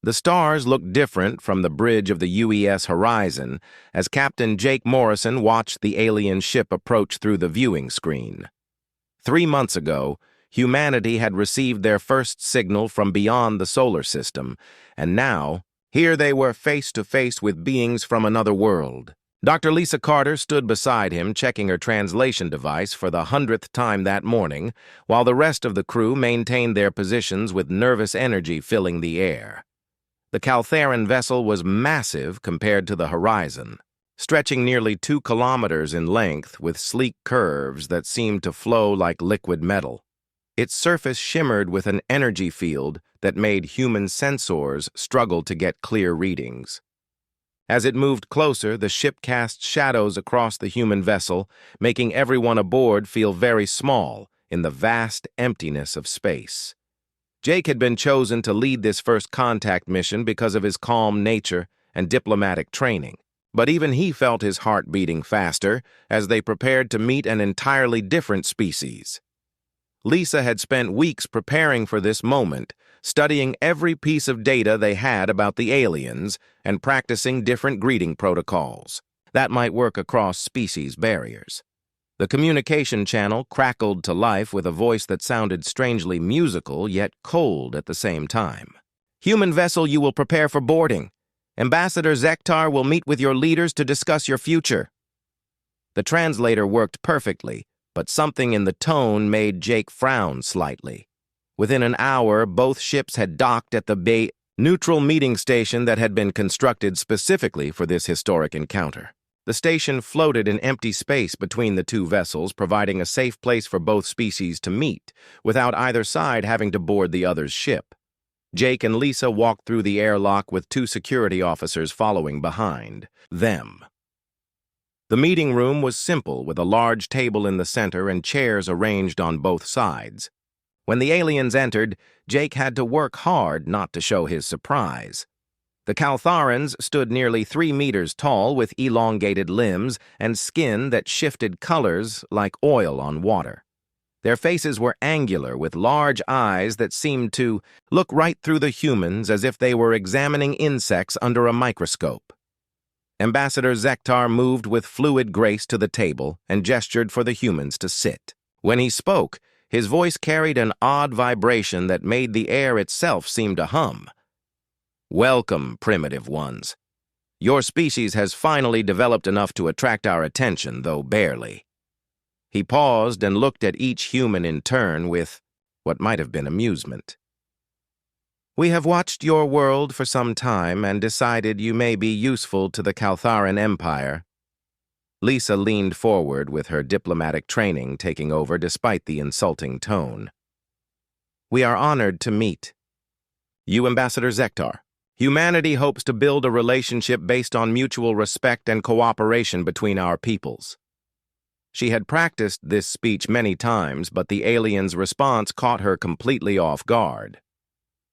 The stars looked different from the bridge of the UES horizon as Captain Jake Morrison watched the alien ship approach through the viewing screen. 3 months ago, humanity had received their first signal from beyond the solar system, and now, here they were face to face with beings from another world. Dr. Lisa Carter stood beside him, checking her translation device for the 100th time that morning, while the rest of the crew maintained their positions with nervous energy filling the air. The Caltharan vessel was massive compared to the horizon, stretching nearly 2 kilometers in length with sleek curves that seemed to flow like liquid metal. Its surface shimmered with an energy field that made human sensors struggle to get clear readings. As it moved closer, the ship cast shadows across the human vessel, making everyone aboard feel very small in the vast emptiness of space. Jake had been chosen to lead this first contact mission because of his calm nature and diplomatic training. But even he felt his heart beating faster as they prepared to meet an entirely different species. Lisa had spent weeks preparing for this moment, studying every piece of data they had about the aliens and practicing different greeting protocols that might work across species barriers. The communication channel crackled to life with a voice that sounded strangely musical yet cold at the same time. "Human vessel, you will prepare for boarding. Ambassador Zektar will meet with your leaders to discuss your future." The translator worked perfectly, but something in the tone made Jake frown slightly. Within an hour, both ships had docked at the neutral meeting station that had been constructed specifically for this historic encounter. The station floated in empty space between the two vessels, providing a safe place for both species to meet, without either side having to board the other's ship. Jake and Lisa walked through the airlock with 2 security officers following behind them. The meeting room was simple, with a large table in the center and chairs arranged on both sides. When the aliens entered, Jake had to work hard not to show his surprise. The Caltharans stood nearly 3 meters tall with elongated limbs and skin that shifted colors like oil on water. Their faces were angular with large eyes that seemed to look right through the humans as if they were examining insects under a microscope. Ambassador Zektar moved with fluid grace to the table and gestured for the humans to sit. When he spoke, his voice carried an odd vibration that made the air itself seem to hum. "Welcome, primitive ones. Your species has finally developed enough to attract our attention, though barely." He paused and looked at each human in turn with what might have been amusement. "We have watched your world for some time and decided you may be useful to the Caltharan Empire." Lisa leaned forward with her diplomatic training taking over despite the insulting tone. "We are honored to meet. You, Ambassador Zektar. Humanity hopes to build a relationship based on mutual respect and cooperation between our peoples." She had practiced this speech many times, but the alien's response caught her completely off guard.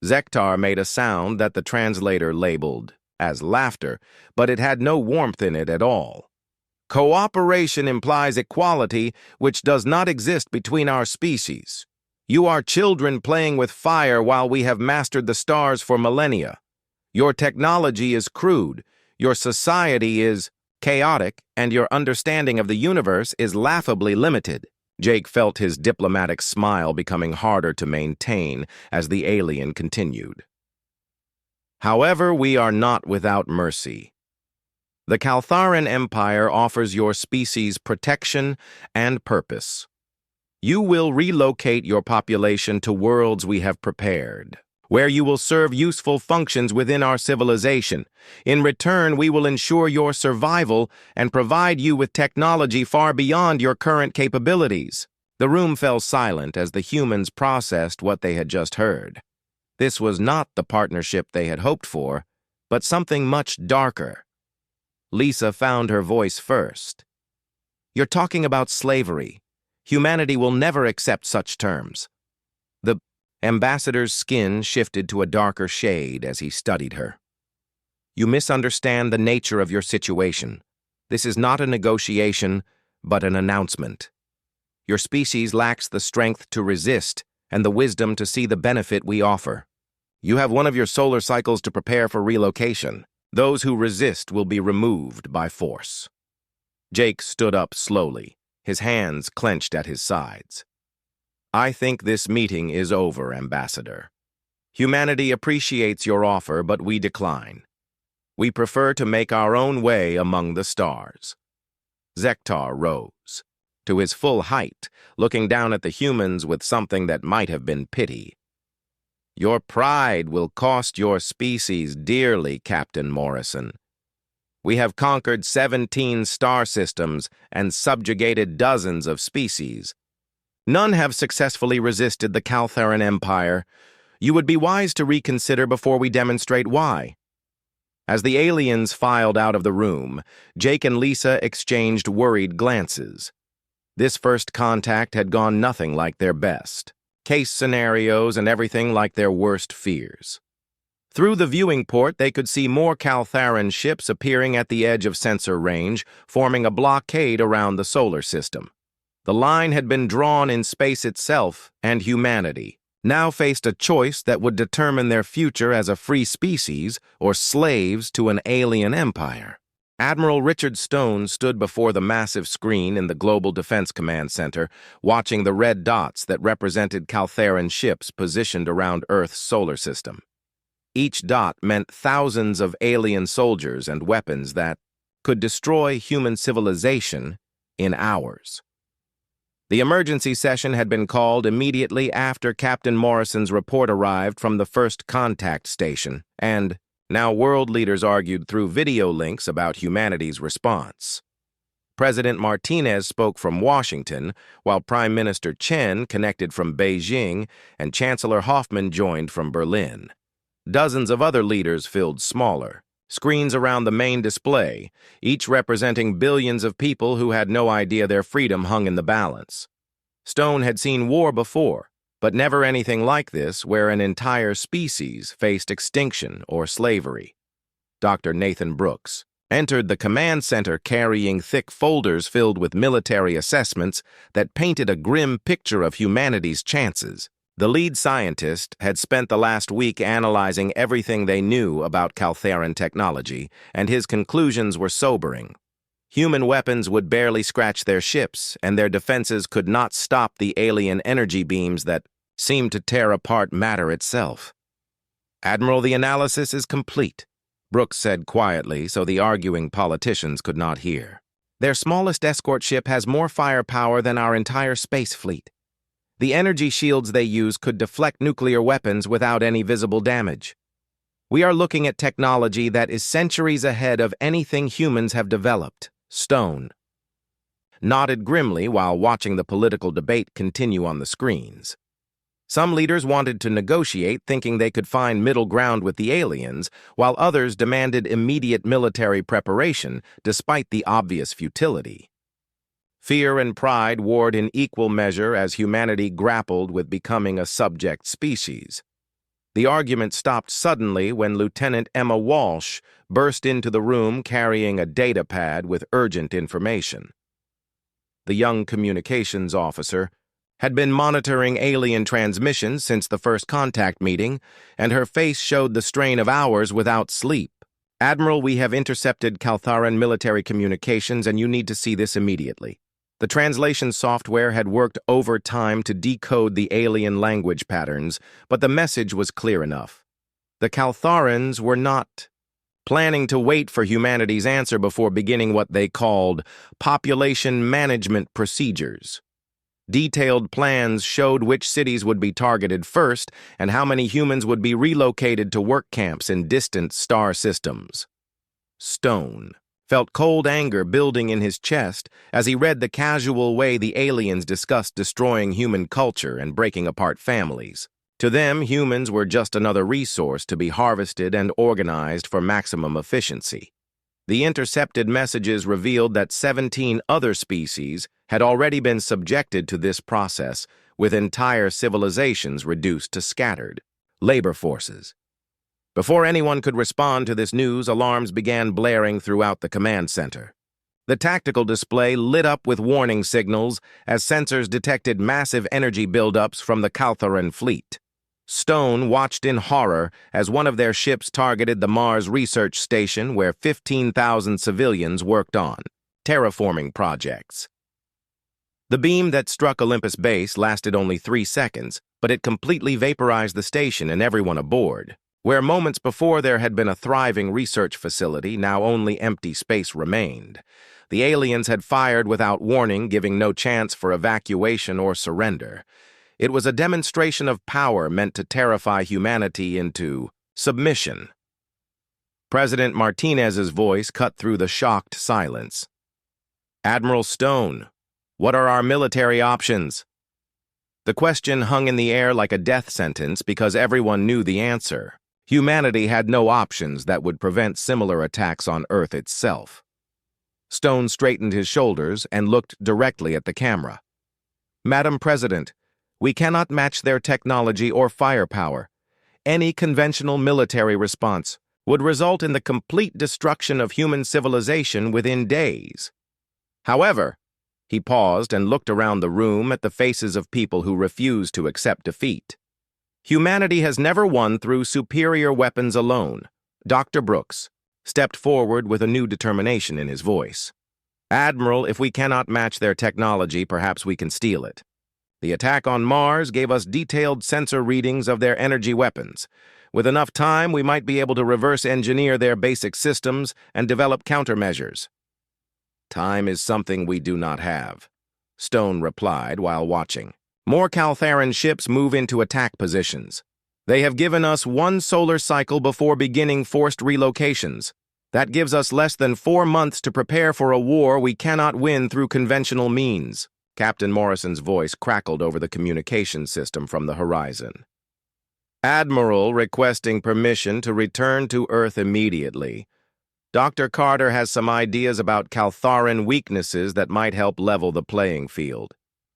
Zektar made a sound that the translator labeled as laughter, but it had no warmth in it at all. "Cooperation implies equality, which does not exist between our species. You are children playing with fire while we have mastered the stars for millennia. Your technology is crude, your society is chaotic, and your understanding of the universe is laughably limited." Jake felt his diplomatic smile becoming harder to maintain as the alien continued. "However, we are not without mercy. The Caltharan Empire offers your species protection and purpose. You will relocate your population to worlds we have prepared, where you will serve useful functions within our civilization. In return, we will ensure your survival and provide you with technology far beyond your current capabilities." The room fell silent as the humans processed what they had just heard. This was not the partnership they had hoped for, but something much darker. Lisa found her voice first. "You're talking about slavery. Humanity will never accept such terms." The ambassador's skin shifted to a darker shade as he studied her. "You misunderstand the nature of your situation. This is not a negotiation, but an announcement. Your species lacks the strength to resist and the wisdom to see the benefit we offer. You have one of your solar cycles to prepare for relocation. Those who resist will be removed by force. Jake stood up slowly, his hands clenched at his sides. I think this meeting is over, Ambassador. Humanity appreciates your offer, but we decline. We prefer to make our own way among the stars. Zektar rose, to his full height, looking down at the humans with something that might have been pity. Your pride will cost your species dearly, Captain Morrison. We have conquered 17 star systems and subjugated dozens of species. None have successfully resisted the Caltharan Empire. You would be wise to reconsider before we demonstrate why. As the aliens filed out of the room, Jake and Lisa exchanged worried glances. This first contact had gone nothing like their best. Case scenarios and everything like their worst fears. Through the viewing port, they could see more Caltharan ships appearing at the edge of sensor range, forming a blockade around the solar system. The line had been drawn in space itself, and humanity now faced a choice that would determine their future as a free species or slaves to an alien empire. Admiral Richard Stone stood before the massive screen in the Global Defense Command Center, watching the red dots that represented Caltharan ships positioned around Earth's solar system. Each dot meant thousands of alien soldiers and weapons that could destroy human civilization in hours. The emergency session had been called immediately after Captain Morrison's report arrived from the first contact station, and now world leaders argued through video links about humanity's response. President Martinez spoke from Washington, while Prime Minister Chen connected from Beijing, and Chancellor Hoffman joined from Berlin. Dozens of other leaders filled smaller screens around the main display, each representing billions of people who had no idea their freedom hung in the balance. Stone had seen war before, but never anything like this where an entire species faced extinction or slavery. Dr. Nathan Brooks entered the command center carrying thick folders filled with military assessments that painted a grim picture of humanity's chances. The lead scientist had spent the last week analyzing everything they knew about Caltharan technology, and his conclusions were sobering. Human weapons would barely scratch their ships, and their defenses could not stop the alien energy beams that seemed to tear apart matter itself. Admiral, the analysis is complete, Brooks said quietly so the arguing politicians could not hear. Their smallest escort ship has more firepower than our entire space fleet. The energy shields they use could deflect nuclear weapons without any visible damage. We are looking at technology that is centuries ahead of anything humans have developed. Stone nodded grimly while watching the political debate continue on the screens. Some leaders wanted to negotiate, thinking they could find middle ground with the aliens, while others demanded immediate military preparation, despite the obvious futility. Fear and pride warred in equal measure as humanity grappled with becoming a subject species. The argument stopped suddenly when Lieutenant Emma Walsh burst into the room carrying a data pad with urgent information. The young communications officer had been monitoring alien transmissions since the first contact meeting, and her face showed the strain of hours without sleep. Admiral, we have intercepted Caltharan military communications, and you need to see this immediately. The translation software had worked overtime to decode the alien language patterns, but the message was clear enough. The Caltharans were not planning to wait for humanity's answer before beginning what they called population management procedures. Detailed plans showed which cities would be targeted first and how many humans would be relocated to work camps in distant star systems. Stone felt cold anger building in his chest as he read the casual way the aliens discussed destroying human culture and breaking apart families. To them, humans were just another resource to be harvested and organized for maximum efficiency. The intercepted messages revealed that 17 other species had already been subjected to this process, with entire civilizations reduced to scattered labor forces. Before anyone could respond to this news, alarms began blaring throughout the command center. The tactical display lit up with warning signals as sensors detected massive energy buildups from the Caltharan fleet. Stone watched in horror as one of their ships targeted the Mars research station where 15,000 civilians worked on terraforming projects. The beam that struck Olympus Base lasted only 3 seconds, but it completely vaporized the station and everyone aboard. Where moments before there had been a thriving research facility, now only empty space remained. The aliens had fired without warning, giving no chance for evacuation or surrender. It was a demonstration of power meant to terrify humanity into submission. President Martinez's voice cut through the shocked silence. "Admiral Stone, what are our military options?" The question hung in the air like a death sentence because everyone knew the answer. Humanity had no options that would prevent similar attacks on Earth itself. Stone straightened his shoulders and looked directly at the camera. "Madam President, we cannot match their technology or firepower. Any conventional military response would result in the complete destruction of human civilization within days. However," he paused and looked around the room at the faces of people who refused to accept defeat. "Humanity has never won through superior weapons alone." Dr. Brooks stepped forward with a new determination in his voice. "Admiral, if we cannot match their technology, perhaps we can steal it. The attack on Mars gave us detailed sensor readings of their energy weapons. With enough time, we might be able to reverse engineer their basic systems and develop countermeasures." "Time is something we do not have," Stone replied while watching. "More Caltharan ships move into attack positions. They have given us 1 solar cycle before beginning forced relocations. That gives us less than 4 months to prepare for a war we cannot win through conventional means." Captain Morrison's voice crackled over the communication system from the horizon. "Admiral requesting permission to return to Earth immediately. Dr. Carter has some ideas about Caltharan weaknesses that might help level the playing field."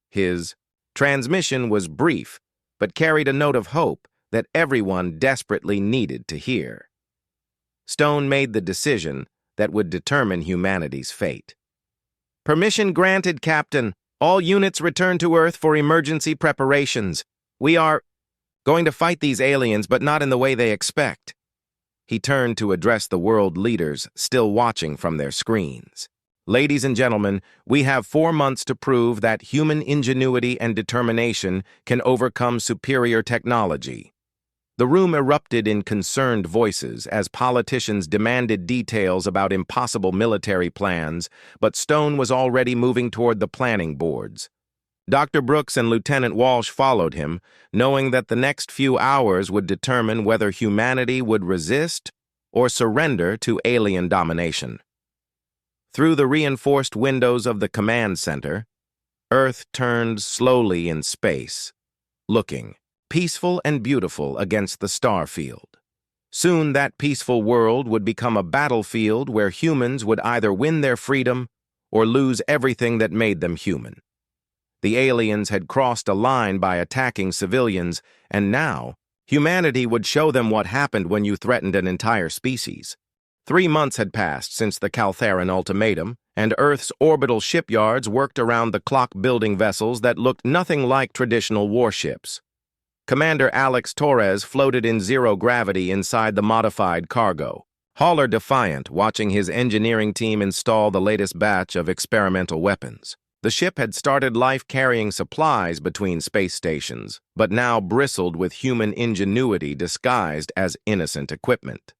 His transmission was brief, but carried a note of hope that everyone desperately needed to hear. Stone made the decision that would determine humanity's fate. "Permission granted, Captain. All units return to Earth for emergency preparations. We are going to fight these aliens, but not in the way they expect." He turned to address the world leaders still watching from their screens. "Ladies and gentlemen, we have 4 months to prove that human ingenuity and determination can overcome superior technology." The room erupted in concerned voices as politicians demanded details about impossible military plans, but Stone was already moving toward the planning boards. Dr. Brooks and Lieutenant Walsh followed him, knowing that the next few hours would determine whether humanity would resist or surrender to alien domination. Through the reinforced windows of the command center, Earth turned slowly in space, looking peaceful and beautiful against the star field. Soon that peaceful world would become a battlefield where humans would either win their freedom or lose everything that made them human. The aliens had crossed a line by attacking civilians, and now humanity would show them what happened when you threatened an entire species. 3 months had passed since the Caltharan ultimatum, and Earth's orbital shipyards worked around the clock building vessels that looked nothing like traditional warships. Commander Alex Torres floated in zero gravity inside the modified cargo, hauler defiant, watching his engineering team install the latest batch of experimental weapons. The ship had started life carrying supplies between space stations, but now bristled with human ingenuity disguised as innocent equipment.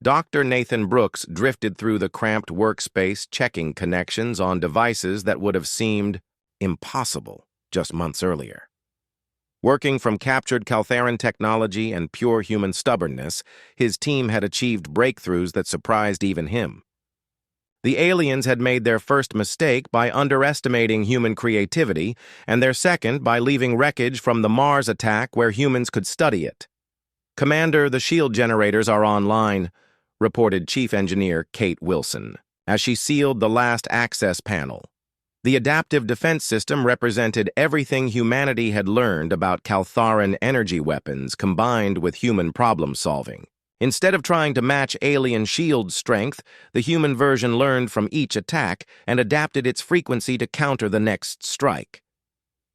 Dr. Nathan Brooks drifted through the cramped workspace, checking connections on devices that would have seemed impossible just months earlier. Working from captured Caltharan technology and pure human stubbornness, his team had achieved breakthroughs that surprised even him. The aliens had made their first mistake by underestimating human creativity, and their second by leaving wreckage from the Mars attack where humans could study it. "Commander, the shield generators are online," reported Chief Engineer Kate Wilson, as she sealed the last access panel. The adaptive defense system represented everything humanity had learned about Caltharan energy weapons combined with human problem-solving. Instead of trying to match alien shield strength, the human version learned from each attack and adapted its frequency to counter the next strike.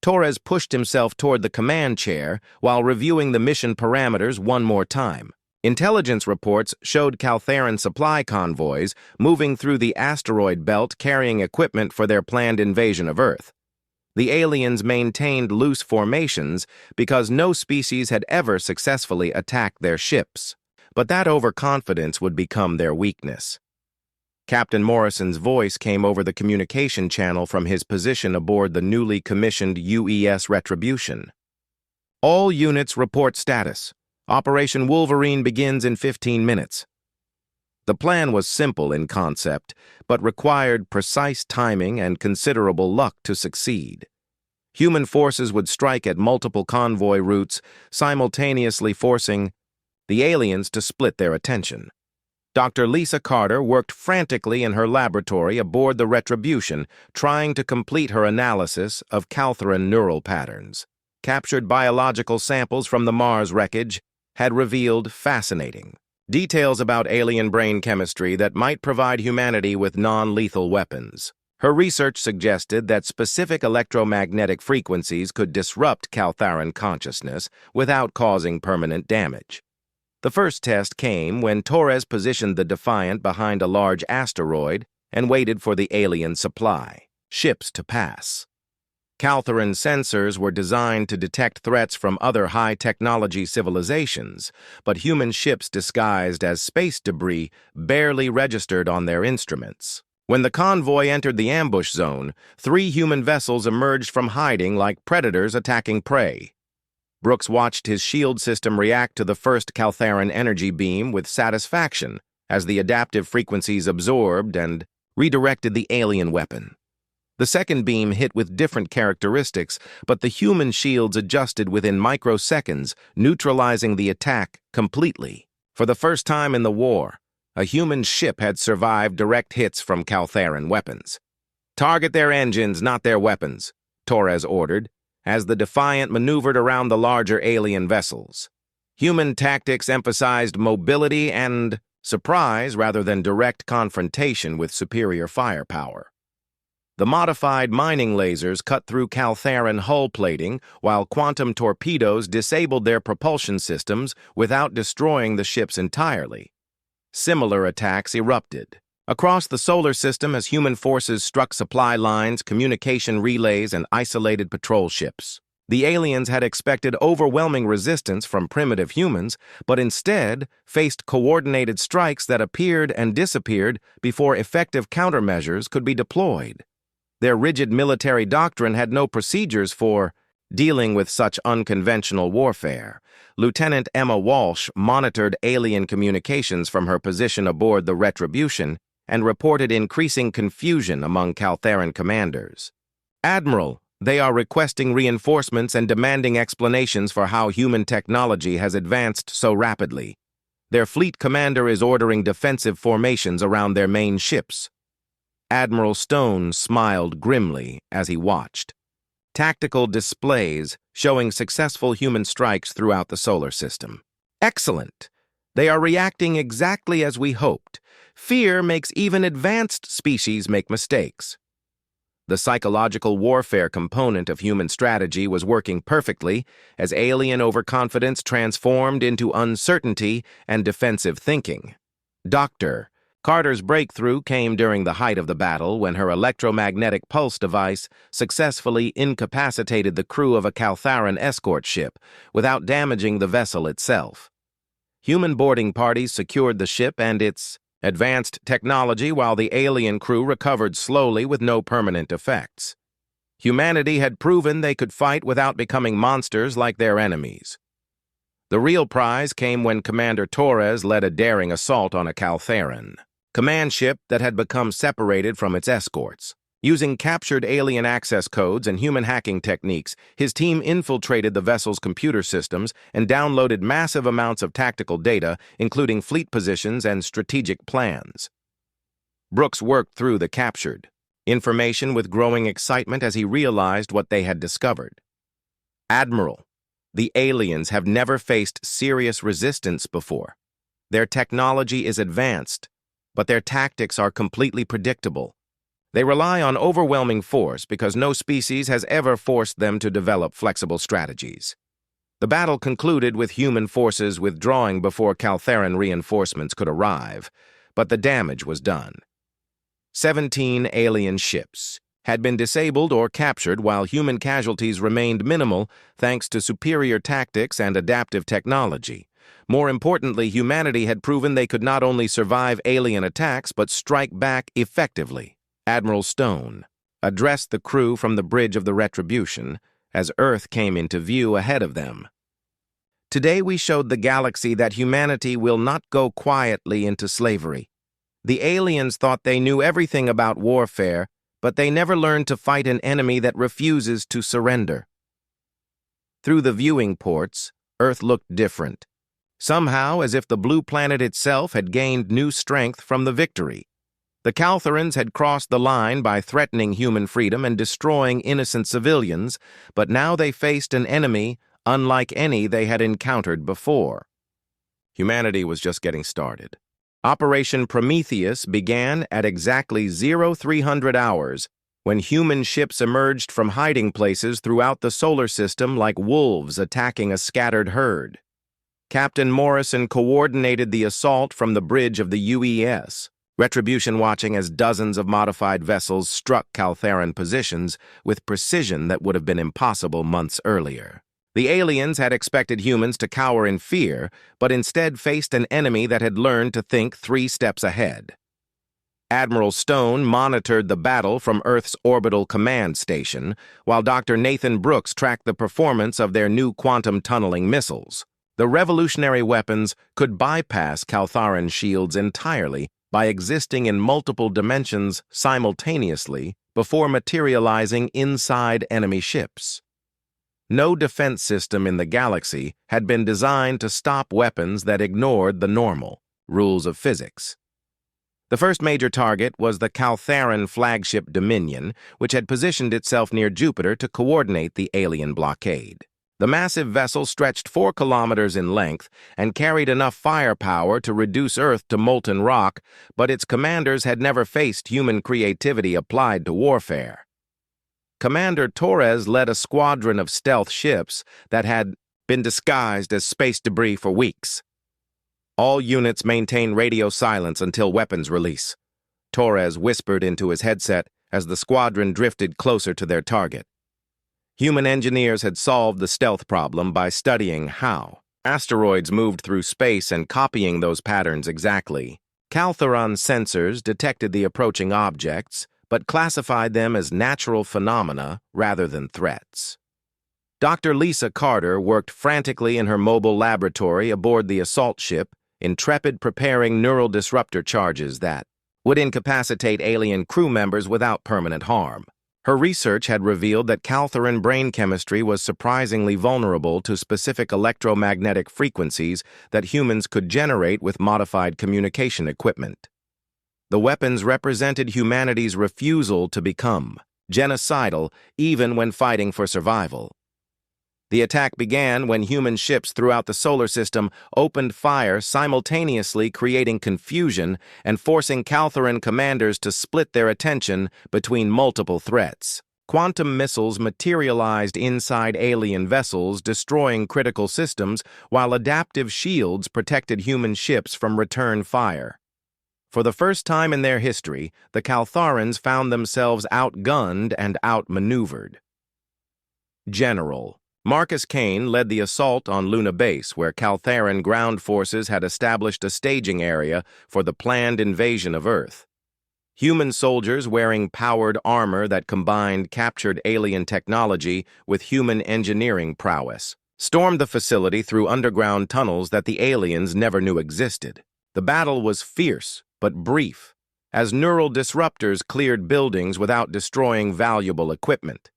Torres pushed himself toward the command chair while reviewing the mission parameters one more time. Intelligence reports showed Caltheran supply convoys moving through the asteroid belt carrying equipment for their planned invasion of Earth. The aliens maintained loose formations because no species had ever successfully attacked their ships, but that overconfidence would become their weakness. Captain Morrison's voice came over the communication channel from his position aboard the newly commissioned UES Retribution. All units report status. Operation Wolverine begins in 15 minutes. The plan was simple in concept, but required precise timing and considerable luck to succeed. Human forces would strike at multiple convoy routes, simultaneously forcing the aliens to split their attention. Dr. Lisa Carter worked frantically in her laboratory aboard the Retribution, trying to complete her analysis of Caltheran neural patterns. Captured biological samples from the Mars wreckage had revealed fascinating details about alien brain chemistry that might provide humanity with non-lethal weapons. Her research suggested that specific electromagnetic frequencies could disrupt Caltheran consciousness without causing permanent damage. The first test came when Torres positioned the Defiant behind a large asteroid and waited for the alien supply ships to pass. Caltheran sensors were designed to detect threats from other high-technology civilizations, but human ships disguised as space debris barely registered on their instruments. When the convoy entered the ambush zone, 3 human vessels emerged from hiding like predators attacking prey. Brooks watched his shield system react to the first Caltheran energy beam with satisfaction as the adaptive frequencies absorbed and redirected the alien weapon. The second beam hit with different characteristics, but the human shields adjusted within microseconds, neutralizing the attack completely. For the first time in the war, a human ship had survived direct hits from Caltheran weapons. "Target their engines, not their weapons," Torres ordered, as the Defiant maneuvered around the larger alien vessels. Human tactics emphasized mobility and surprise rather than direct confrontation with superior firepower. The modified mining lasers cut through Caltheran hull plating, while quantum torpedoes disabled their propulsion systems without destroying the ships entirely. Similar attacks erupted across the solar system as human forces struck supply lines, communication relays, and isolated patrol ships. The aliens had expected overwhelming resistance from primitive humans, but instead faced coordinated strikes that appeared and disappeared before effective countermeasures could be deployed. Their rigid military doctrine had no procedures for dealing with such unconventional warfare. Lieutenant Emma Walsh monitored alien communications from her position aboard the Retribution and reported increasing confusion among Caltheran commanders. "Admiral, they are requesting reinforcements and demanding explanations for how human technology has advanced so rapidly. Their fleet commander is ordering defensive formations around their main ships." Admiral Stone smiled grimly as he watched. Tactical displays showing successful human strikes throughout the solar system. "Excellent. They are reacting exactly as we hoped. Fear makes even advanced species make mistakes." The psychological warfare component of human strategy was working perfectly as alien overconfidence transformed into uncertainty and defensive thinking. Dr. Carter's breakthrough came during the height of the battle when her electromagnetic pulse device successfully incapacitated the crew of a Caltheran escort ship without damaging the vessel itself. Human boarding parties secured the ship and its advanced technology while the alien crew recovered slowly with no permanent effects. Humanity had proven they could fight without becoming monsters like their enemies. The real prize came when Commander Torres led a daring assault on a Caltheran command ship that had become separated from its escorts. Using captured alien access codes and human hacking techniques, his team infiltrated the vessel's computer systems and downloaded massive amounts of tactical data, including fleet positions and strategic plans. Brooks worked through the captured information with growing excitement as he realized what they had discovered. "Admiral, the aliens have never faced serious resistance before. Their technology is advanced, but their tactics are completely predictable. They rely on overwhelming force because no species has ever forced them to develop flexible strategies. The battle concluded with human forces withdrawing before Caltheran reinforcements could arrive, but the damage was done. 17 alien ships had been disabled or captured while human casualties remained minimal thanks to superior tactics and adaptive technology. More importantly, humanity had proven they could not only survive alien attacks but strike back effectively. Admiral Stone addressed the crew from the bridge of the Retribution as Earth came into view ahead of them. Today we showed the galaxy that humanity will not go quietly into slavery. The aliens thought they knew everything about warfare, but they never learned to fight an enemy that refuses to surrender. Through the viewing ports, Earth looked different. Somehow, as if the blue planet itself had gained new strength from the victory. The Caltherans had crossed the line by threatening human freedom and destroying innocent civilians, but now they faced an enemy unlike any they had encountered before. Humanity was just getting started. Operation Prometheus began at exactly 0300 hours when human ships emerged from hiding places throughout the solar system like wolves attacking a scattered herd. Captain Morrison coordinated the assault from the bridge of the UES, Retribution watching as dozens of modified vessels struck Caltheran positions with precision that would have been impossible months earlier. The aliens had expected humans to cower in fear, but instead faced an enemy that had learned to think 3 steps ahead. Admiral Stone monitored the battle from Earth's orbital command station, while Dr. Nathan Brooks tracked the performance of their new quantum tunneling missiles. The revolutionary weapons could bypass Caltharan shields entirely by existing in multiple dimensions simultaneously before materializing inside enemy ships. No defense system in the galaxy had been designed to stop weapons that ignored the normal rules of physics. The first major target was the Caltharan flagship Dominion, which had positioned itself near Jupiter to coordinate the alien blockade. The massive vessel stretched 4 kilometers in length and carried enough firepower to reduce Earth to molten rock, but its commanders had never faced human creativity applied to warfare. Commander Torres led a squadron of stealth ships that had been disguised as space debris for weeks. All units maintain radio silence until weapons release, Torres whispered into his headset as the squadron drifted closer to their target. Human engineers had solved the stealth problem by studying how asteroids moved through space and copying those patterns exactly. Caltheran sensors detected the approaching objects, but classified them as natural phenomena rather than threats. Dr. Lisa Carter worked frantically in her mobile laboratory aboard the assault ship, intrepid preparing neural disruptor charges that would incapacitate alien crew members without permanent harm. Her research had revealed that Caltheran brain chemistry was surprisingly vulnerable to specific electromagnetic frequencies that humans could generate with modified communication equipment. The weapons represented humanity's refusal to become genocidal even when fighting for survival. The attack began when human ships throughout the solar system opened fire simultaneously, creating confusion and forcing Caltheran commanders to split their attention between multiple threats. Quantum missiles materialized inside alien vessels, destroying critical systems, while adaptive shields protected human ships from return fire. For the first time in their history, the Caltharans found themselves outgunned and outmaneuvered. General Marcus Kane led the assault on Luna Base, where Caltheran ground forces had established a staging area for the planned invasion of Earth. Human soldiers wearing powered armor that combined captured alien technology with human engineering prowess stormed the facility through underground tunnels that the aliens never knew existed. The battle was fierce but brief, as neural disruptors cleared buildings without destroying valuable equipment.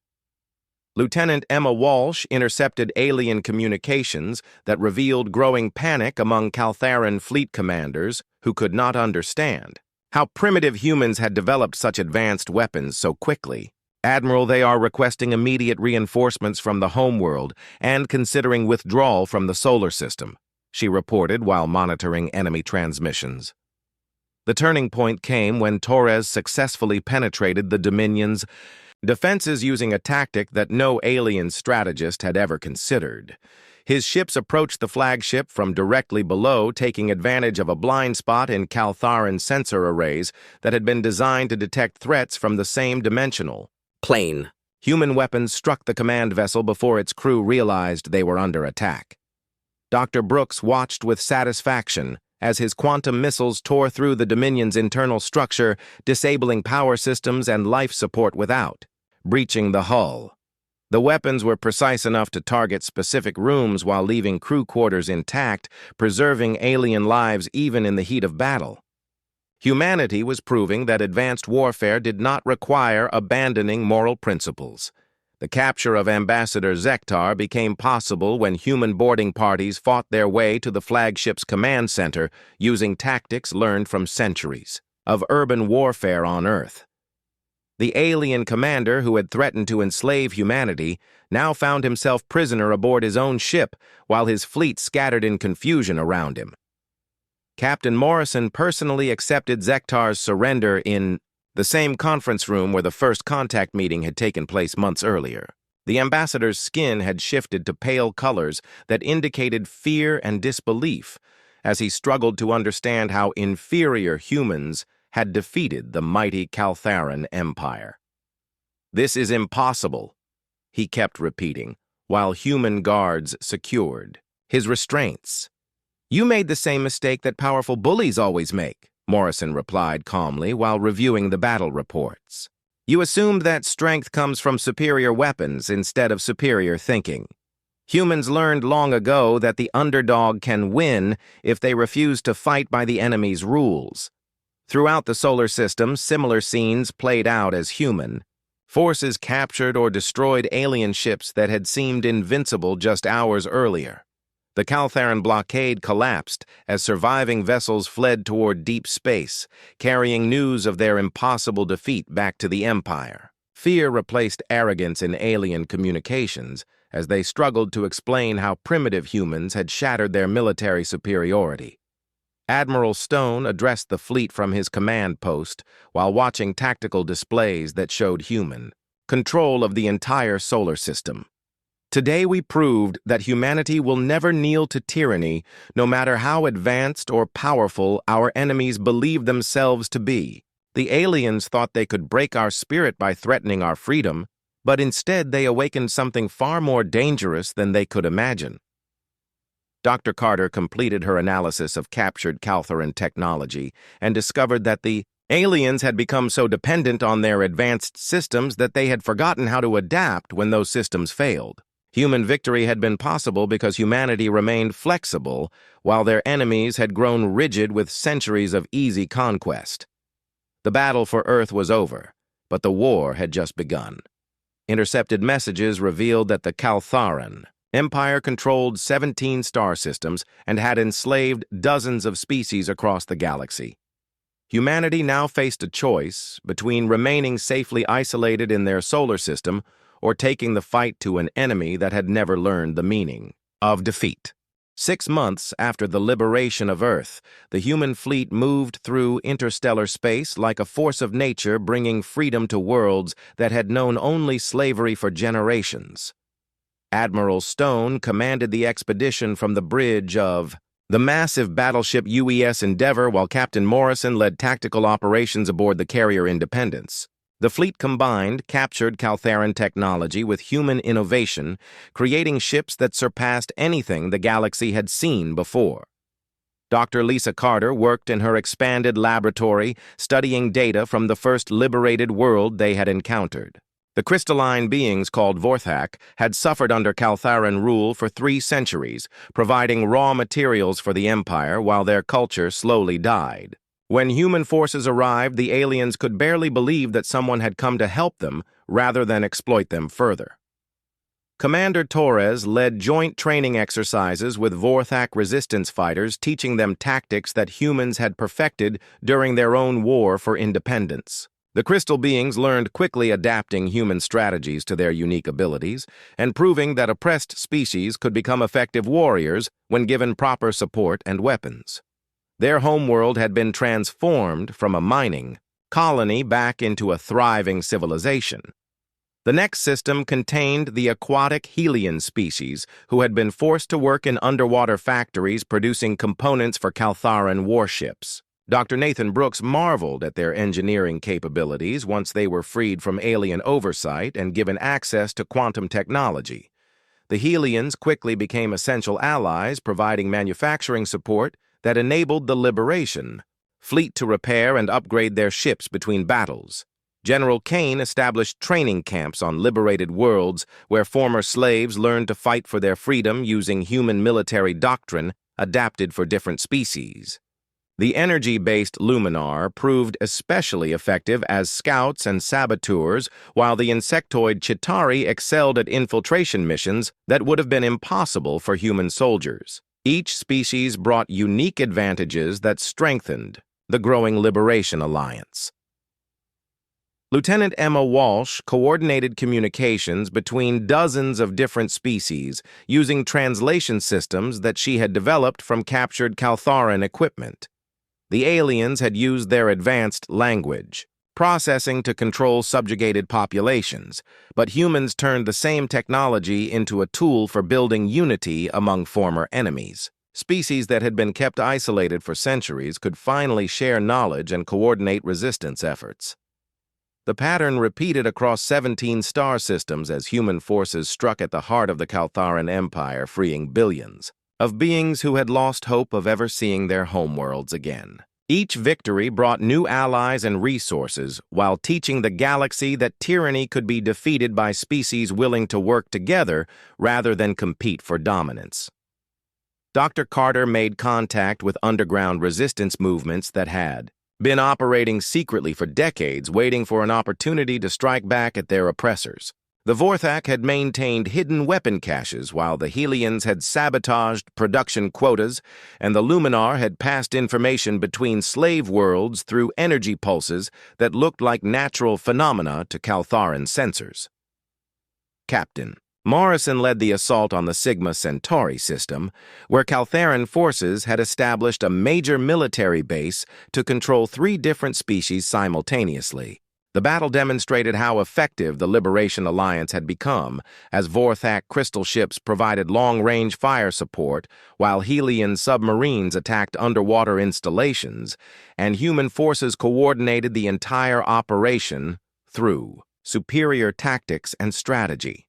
Lieutenant Emma Walsh intercepted alien communications that revealed growing panic among Caltharan fleet commanders who could not understand how primitive humans had developed such advanced weapons so quickly. Admiral, they are requesting immediate reinforcements from the homeworld and considering withdrawal from the solar system, she reported while monitoring enemy transmissions. The turning point came when Torres successfully penetrated the Dominion's defenses using a tactic that no alien strategist had ever considered. His ships approached the flagship from directly below, taking advantage of a blind spot in Caltharan sensor arrays that had been designed to detect threats from the same dimensional plane. Human weapons struck the command vessel before its crew realized they were under attack. Dr. Brooks watched with satisfaction as his quantum missiles tore through the Dominion's internal structure, disabling power systems and life support without, breaching the hull. The weapons were precise enough to target specific rooms while leaving crew quarters intact, preserving alien lives even in the heat of battle. Humanity was proving that advanced warfare did not require abandoning moral principles. The capture of Ambassador Zektar became possible when human boarding parties fought their way to the flagship's command center using tactics learned from centuries of urban warfare on Earth. The alien commander who had threatened to enslave humanity now found himself prisoner aboard his own ship while his fleet scattered in confusion around him. Captain Morrison personally accepted Zektar's surrender in the same conference room where the first contact meeting had taken place months earlier. The ambassador's skin had shifted to pale colors that indicated fear and disbelief as he struggled to understand how inferior humans had defeated the mighty Caltharan Empire. "This is impossible," he kept repeating, while human guards secured his restraints. "You made the same mistake that powerful bullies always make," Morrison replied calmly while reviewing the battle reports. "You assumed that strength comes from superior weapons instead of superior thinking. Humans learned long ago that the underdog can win if they refuse to fight by the enemy's rules." Throughout the solar system, similar scenes played out as human. Forces captured or destroyed alien ships that had seemed invincible just hours earlier. The Caltharan blockade collapsed as surviving vessels fled toward deep space, carrying news of their impossible defeat back to the Empire. Fear replaced arrogance in alien communications as they struggled to explain how primitive humans had shattered their military superiority. Admiral Stone addressed the fleet from his command post while watching tactical displays that showed human control of the entire solar system. "Today we proved that humanity will never kneel to tyranny, no matter how advanced or powerful our enemies believe themselves to be. The aliens thought they could break our spirit by threatening our freedom, but instead they awakened something far more dangerous than they could imagine." Dr. Carter completed her analysis of captured Caltharan technology and discovered that the aliens had become so dependent on their advanced systems that they had forgotten how to adapt when those systems failed. Human victory had been possible because humanity remained flexible, while their enemies had grown rigid with centuries of easy conquest. The battle for Earth was over, but the war had just begun. Intercepted messages revealed that the Caltharan Empire controlled 17 star systems and had enslaved dozens of species across the galaxy. Humanity now faced a choice between remaining safely isolated in their solar system or taking the fight to an enemy that had never learned the meaning of defeat. 6 months after the liberation of Earth, the human fleet moved through interstellar space like a force of nature, bringing freedom to worlds that had known only slavery for generations. Admiral Stone commanded the expedition from the bridge of the massive battleship UES Endeavour, while Captain Morrison led tactical operations aboard the carrier Independence. The fleet combined captured Caltharan technology with human innovation, creating ships that surpassed anything the galaxy had seen before. Dr. Lisa Carter worked in her expanded laboratory, studying data from the first liberated world they had encountered. The crystalline beings called Vorthak had suffered under Caltharan rule for 3 centuries, providing raw materials for the Empire while their culture slowly died. When human forces arrived, the aliens could barely believe that someone had come to help them rather than exploit them further. Commander Torres led joint training exercises with Vorthak resistance fighters, teaching them tactics that humans had perfected during their own war for independence. The crystal beings learned quickly, adapting human strategies to their unique abilities and proving that oppressed species could become effective warriors when given proper support and weapons. Their homeworld had been transformed from a mining colony back into a thriving civilization. The next system contained the aquatic Helian species, who had been forced to work in underwater factories producing components for Caltharan warships. Dr. Nathan Brooks marveled at their engineering capabilities once they were freed from alien oversight and given access to quantum technology. The Helians quickly became essential allies, providing manufacturing support that enabled the liberation, fleet to repair and upgrade their ships between battles. General Kane established training camps on liberated worlds where former slaves learned to fight for their freedom using human military doctrine adapted for different species. The energy-based Luminar proved especially effective as scouts and saboteurs, while the insectoid Chitauri excelled at infiltration missions that would have been impossible for human soldiers. Each species brought unique advantages that strengthened the growing Liberation Alliance. Lieutenant Emma Walsh coordinated communications between dozens of different species using translation systems that she had developed from captured Caltharan equipment. The aliens had used their advanced language processing to control subjugated populations, but humans turned the same technology into a tool for building unity among former enemies. Species that had been kept isolated for centuries could finally share knowledge and coordinate resistance efforts. The pattern repeated across 17 star systems as human forces struck at the heart of the Caltharan Empire, freeing billions of beings who had lost hope of ever seeing their homeworlds again. Each victory brought new allies and resources, while teaching the galaxy that tyranny could be defeated by species willing to work together rather than compete for dominance. Dr. Carter made contact with underground resistance movements that had been operating secretly for decades, waiting for an opportunity to strike back at their oppressors. The Vorthak had maintained hidden weapon caches, while the Helians had sabotaged production quotas, and the Luminar had passed information between slave worlds through energy pulses that looked like natural phenomena to Caltharan sensors. Captain Morrison led the assault on the Sigma Centauri system, where Caltharan forces had established a major military base to control 3 different species simultaneously. The battle demonstrated how effective the Liberation Alliance had become, as Vorthak crystal ships provided long-range fire support, while Helian submarines attacked underwater installations, and human forces coordinated the entire operation through superior tactics and strategy.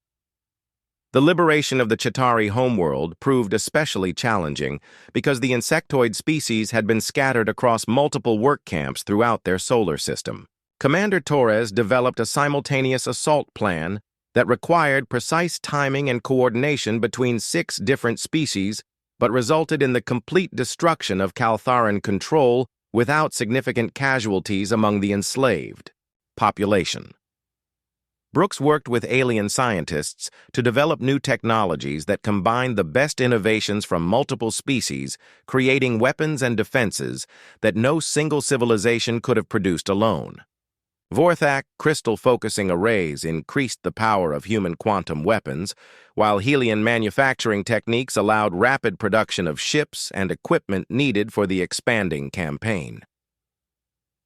The liberation of the Chitauri homeworld proved especially challenging because the insectoid species had been scattered across multiple work camps throughout their solar system. Commander Torres developed a simultaneous assault plan that required precise timing and coordination between 6 different species, but resulted in the complete destruction of Caltharan control without significant casualties among the enslaved population. Brooks worked with alien scientists to develop new technologies that combined the best innovations from multiple species, creating weapons and defenses that no single civilization could have produced alone. Vorthak crystal-focusing arrays increased the power of human quantum weapons, while Helian manufacturing techniques allowed rapid production of ships and equipment needed for the expanding campaign.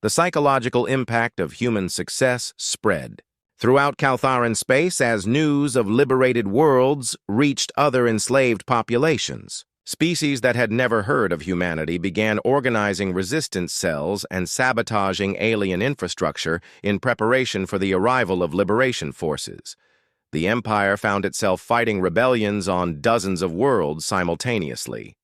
The psychological impact of human success spread throughout Caltharan space as news of liberated worlds reached other enslaved populations. Species that had never heard of humanity began organizing resistance cells and sabotaging alien infrastructure in preparation for the arrival of liberation forces. The Empire found itself fighting rebellions on dozens of worlds simultaneously.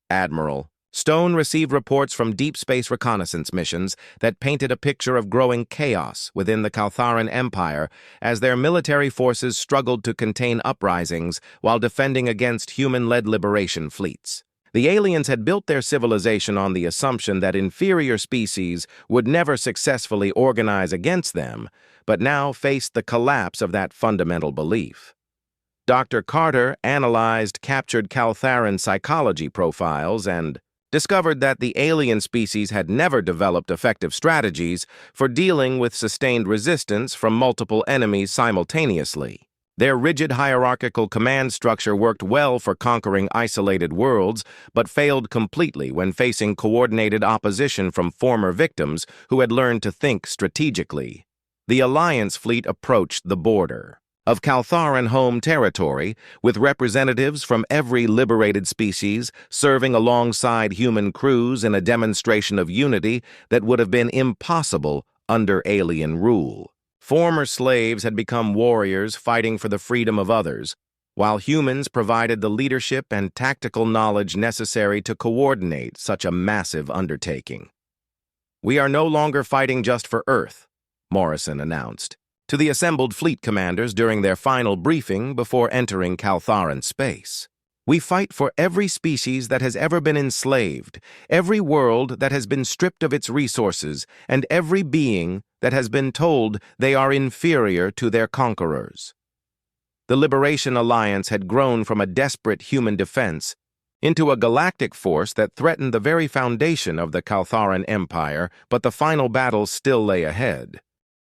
Admiral Stone received reports from deep space reconnaissance missions that painted a picture of growing chaos within the Caltharan Empire as their military forces struggled to contain uprisings while defending against human-led liberation fleets. The aliens had built their civilization on the assumption that inferior species would never successfully organize against them, but now faced the collapse of that fundamental belief. Dr. Carter analyzed captured Caltharan psychology profiles and discovered that the alien species had never developed effective strategies for dealing with sustained resistance from multiple enemies simultaneously. Their rigid hierarchical command structure worked well for conquering isolated worlds, but failed completely when facing coordinated opposition from former victims who had learned to think strategically. The Alliance fleet approached the border of Caltharan home territory, with representatives from every liberated species serving alongside human crews in a demonstration of unity that would have been impossible under alien rule. Former slaves had become warriors fighting for the freedom of others, while humans provided the leadership and tactical knowledge necessary to coordinate such a massive undertaking. "We are no longer fighting just for Earth," Morrison announced to the assembled fleet commanders during their final briefing before entering Caltharan space. "We fight for every species that has ever been enslaved, every world that has been stripped of its resources, and every being that has been told they are inferior to their conquerors." The Liberation Alliance had grown from a desperate human defense into a galactic force that threatened the very foundation of the Caltharan Empire, but the final battle still lay ahead.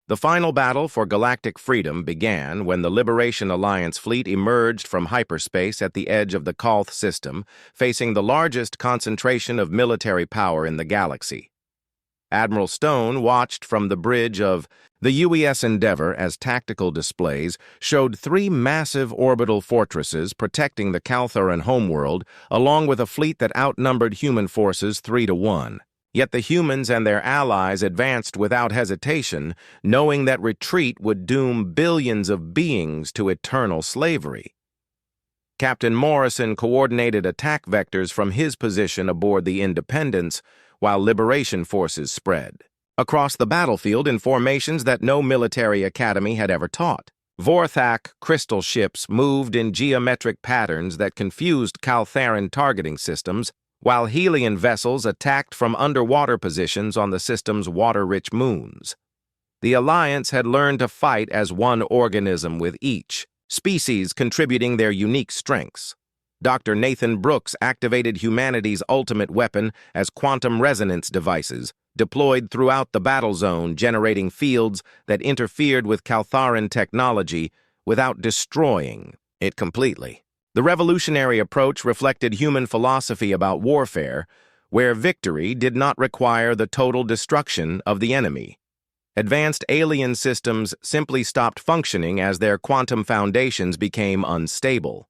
The final battle for galactic freedom began when the Liberation Alliance fleet emerged from hyperspace at the edge of the Kalth system, facing the largest concentration of military power in the galaxy. Admiral Stone watched from the bridge of the UES Endeavour as tactical displays showed 3 massive orbital fortresses protecting the Caltharan homeworld, along with a fleet that outnumbered human forces 3-1. Yet the humans and their allies advanced without hesitation, knowing that retreat would doom billions of beings to eternal slavery. Captain Morrison coordinated attack vectors from his position aboard the Independence, while liberation forces spread across the battlefield in formations that no military academy had ever taught. Vorthak crystal ships moved in geometric patterns that confused Caltharan targeting systems, while Helian vessels attacked from underwater positions on the system's water-rich moons. The Alliance had learned to fight as one organism, with each species contributing their unique strengths. Dr. Nathan Brooks activated humanity's ultimate weapon as quantum resonance devices, deployed throughout the battle zone, generating fields that interfered with Caltharan technology without destroying it completely. The revolutionary approach reflected human philosophy about warfare, where victory did not require the total destruction of the enemy. Advanced alien systems simply stopped functioning as their quantum foundations became unstable.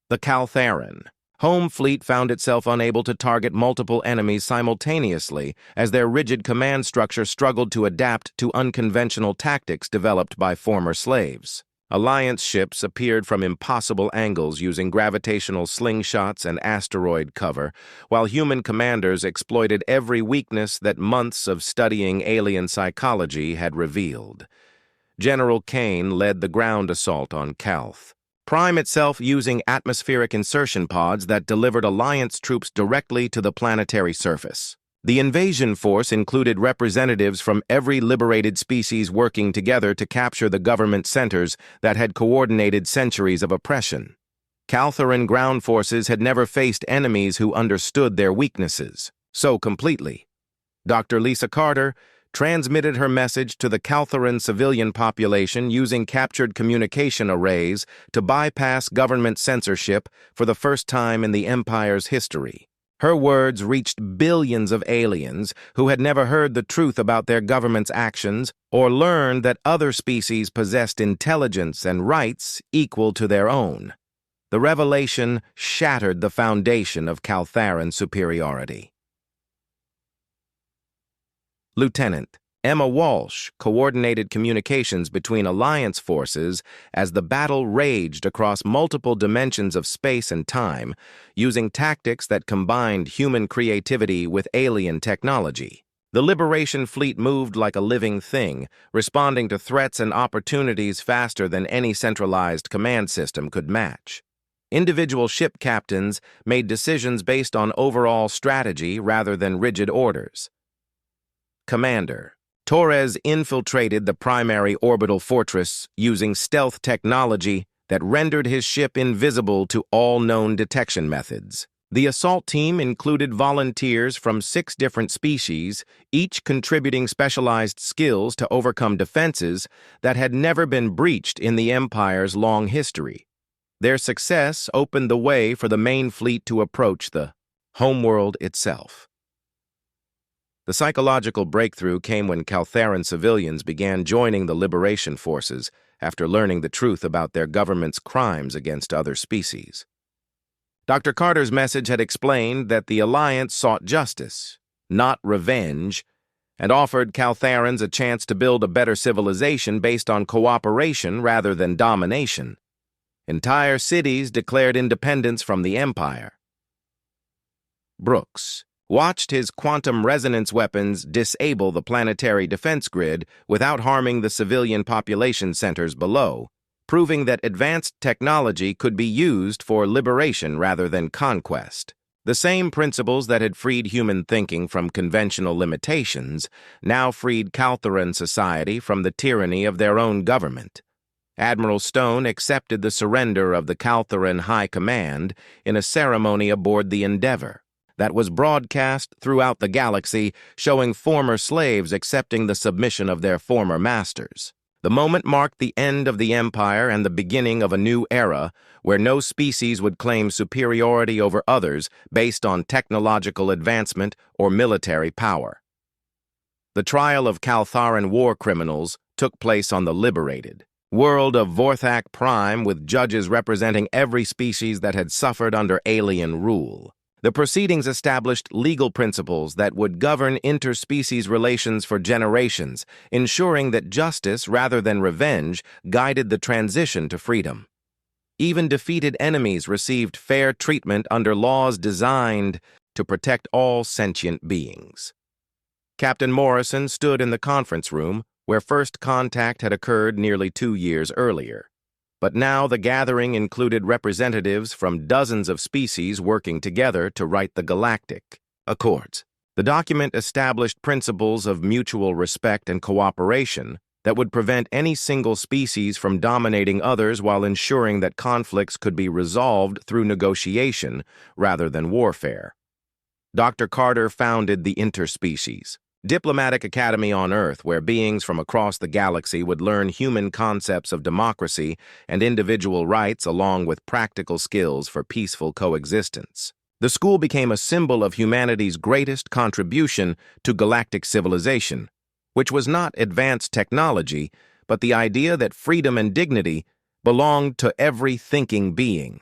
The Caltharan home fleet found itself unable to target multiple enemies simultaneously as their rigid command structure struggled to adapt to unconventional tactics developed by former slaves. Alliance ships appeared from impossible angles using gravitational slingshots and asteroid cover, while human commanders exploited every weakness that months of studying alien psychology had revealed. General Kane led the ground assault on Calth, Prime itself using atmospheric insertion pods that delivered Alliance troops directly to the planetary surface. The invasion force included representatives from every liberated species working together to capture the government centers that had coordinated centuries of oppression. Caltharan ground forces had never faced enemies who understood their weaknesses so completely. Dr. Lisa Carter transmitted her message to the Caltharan civilian population using captured communication arrays to bypass government censorship for the first time in the Empire's history. Her words reached billions of aliens who had never heard the truth about their government's actions or learned that other species possessed intelligence and rights equal to their own. The revelation shattered the foundation of Caltharan superiority. Lieutenant Emma Walsh coordinated communications between Alliance forces as the battle raged across multiple dimensions of space and time, using tactics that combined human creativity with alien technology. The Liberation Fleet moved like a living thing, responding to threats and opportunities faster than any centralized command system could match. Individual ship captains made decisions based on overall strategy rather than rigid orders. Commander Torres infiltrated the primary orbital fortress using stealth technology that rendered his ship invisible to all known detection methods. The assault team included volunteers from 6 different species, each contributing specialized skills to overcome defenses that had never been breached in the Empire's long history. Their success opened the way for the main fleet to approach the homeworld itself. The psychological breakthrough came when Caltheran civilians began joining the liberation forces after learning the truth about their government's crimes against other species. Dr. Carter's message had explained that the Alliance sought justice, not revenge, and offered Caltherans a chance to build a better civilization based on cooperation rather than domination. Entire cities declared independence from the Empire. Brooks watched his quantum resonance weapons disable the planetary defense grid without harming the civilian population centers below, proving that advanced technology could be used for liberation rather than conquest. The same principles that had freed human thinking from conventional limitations now freed Caltheran society from the tyranny of their own government. Admiral Stone accepted the surrender of the Caltheran High Command in a ceremony aboard the Endeavor that was broadcast throughout the galaxy, showing former slaves accepting the submission of their former masters. The moment marked the end of the Empire and the beginning of a new era where no species would claim superiority over others based on technological advancement or military power. The trial of Caltharan war criminals took place on the liberated world of Vorthak Prime, with judges representing every species that had suffered under alien rule. The proceedings established legal principles that would govern interspecies relations for generations, ensuring that justice rather than revenge guided the transition to freedom. Even defeated enemies received fair treatment under laws designed to protect all sentient beings. Captain Morrison stood in the conference room where first contact had occurred nearly 2 years earlier. But now the gathering included representatives from dozens of species working together to write the Galactic Accords. The document established principles of mutual respect and cooperation that would prevent any single species from dominating others while ensuring that conflicts could be resolved through negotiation rather than warfare. Dr. Carter founded the Interspecies Diplomatic Academy on Earth, where beings from across the galaxy would learn human concepts of democracy and individual rights along with practical skills for peaceful coexistence. The school became a symbol of humanity's greatest contribution to galactic civilization, which was not advanced technology, but the idea that freedom and dignity belonged to every thinking being.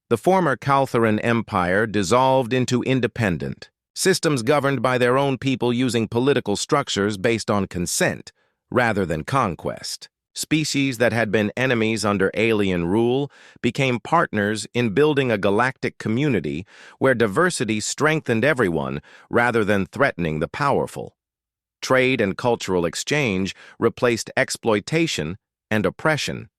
The former Caltheran Empire dissolved into independent systems governed by their own people using political structures based on consent rather than conquest. Species that had been enemies under alien rule became partners in building a galactic community where diversity strengthened everyone rather than threatening the powerful. Trade and cultural exchange replaced exploitation and oppression.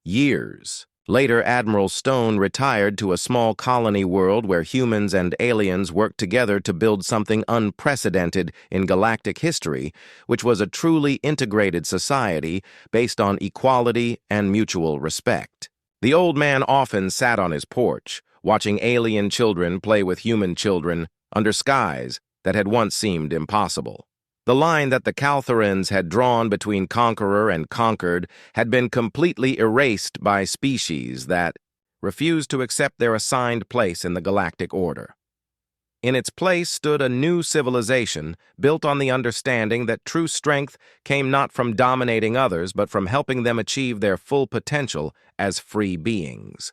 Years later, Admiral Stone retired to a small colony world where humans and aliens worked together to build something unprecedented in galactic history, which was a truly integrated society based on equality and mutual respect. The old man often sat on his porch, watching alien children play with human children under skies that had once seemed impossible. The line that the Caltherans had drawn between conqueror and conquered had been completely erased by species that refused to accept their assigned place in the galactic order. In its place stood a new civilization built on the understanding that true strength came not from dominating others but from helping them achieve their full potential as free beings.